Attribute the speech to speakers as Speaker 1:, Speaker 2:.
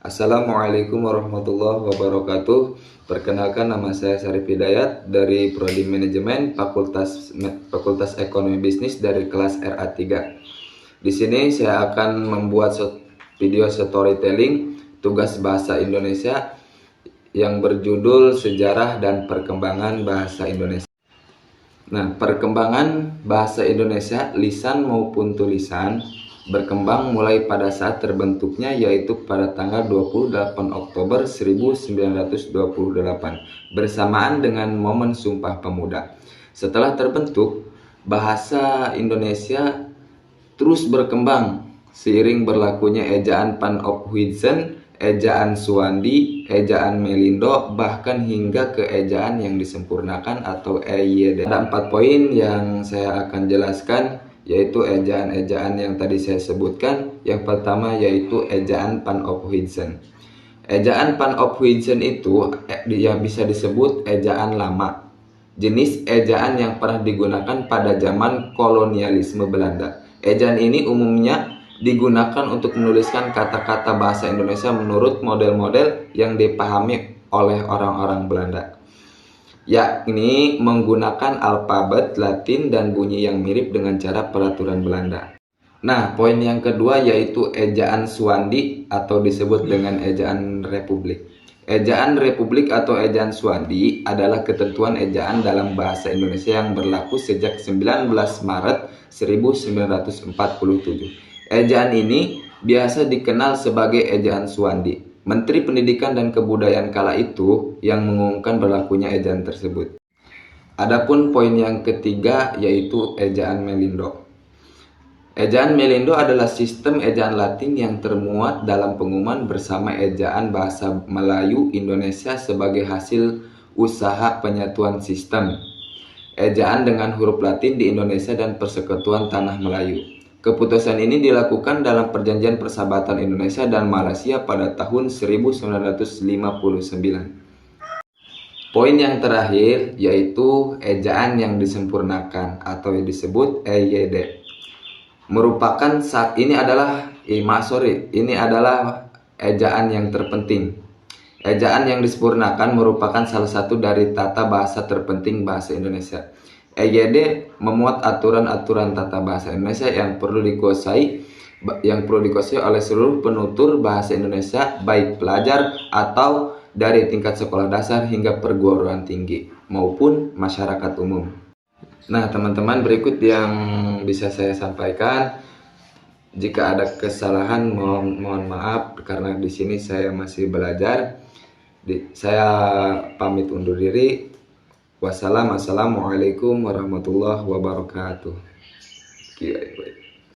Speaker 1: Assalamualaikum warahmatullahi wabarakatuh. Perkenalkan, nama saya Syarif Hidayat dari Prodi Manajemen Fakultas Ekonomi Bisnis dari kelas RA3. Di sini saya akan membuat video storytelling tugas bahasa Indonesia yang berjudul Sejarah dan Perkembangan Bahasa Indonesia. Nah, perkembangan bahasa Indonesia, lisan maupun tulisan, berkembang mulai pada saat terbentuknya, yaitu pada tanggal 28 Oktober 1928 bersamaan dengan momen Sumpah Pemuda. Setelah terbentuk, bahasa Indonesia terus berkembang seiring berlakunya ejaan Panophuijsen, ejaan Suwandi, ejaan Melindo, bahkan hingga ke ejaan yang disempurnakan atau EYD. Ada 4 poin yang saya akan jelaskan, yaitu ejaan-ejaan yang tadi saya sebutkan. Yang pertama yaitu ejaan Panophuijsen. Ejaan Panophuijsen itu yang bisa disebut ejaan lama, jenis ejaan yang pernah digunakan pada zaman kolonialisme Belanda. Ejaan ini umumnya digunakan untuk menuliskan kata-kata bahasa Indonesia menurut model-model yang dipahami oleh orang-orang Belanda, yakni menggunakan alfabet Latin dan bunyi yang mirip dengan cara peraturan Belanda. Nah, poin yang kedua yaitu ejaan Suwandi atau disebut dengan ejaan Republik. Ejaan Republik atau ejaan Suwandi adalah ketentuan ejaan dalam bahasa Indonesia yang berlaku sejak 19 Maret 1947. Ejaan ini biasa dikenal sebagai ejaan Suwandi. Menteri Pendidikan dan Kebudayaan kala itu yang mengumumkan berlakunya ejaan tersebut. Adapun poin yang ketiga yaitu ejaan Melindo. Ejaan Melindo adalah sistem ejaan Latin yang termuat dalam pengumuman bersama ejaan bahasa Melayu Indonesia sebagai hasil usaha penyatuan sistem ejaan dengan huruf Latin di Indonesia dan Persekutuan Tanah Melayu. Keputusan ini dilakukan dalam Perjanjian Persahabatan Indonesia dan Malaysia pada tahun 1959. Poin yang terakhir yaitu ejaan yang disempurnakan atau yang disebut EYD. Merupakan ini adalah ejaan yang terpenting. Ejaan yang disempurnakan merupakan salah satu dari tata bahasa terpenting bahasa Indonesia. EYD memuat aturan-aturan tata bahasa Indonesia yang perlu dikuasai oleh seluruh penutur bahasa Indonesia, baik pelajar atau dari tingkat sekolah dasar hingga perguruan tinggi maupun masyarakat umum. Nah, teman-teman, berikut yang bisa saya sampaikan. Jika ada kesalahan, mohon maaf karena di sini saya masih belajar. Saya pamit undur diri. Wassalamualaikum warahmatullahi wabarakatuh.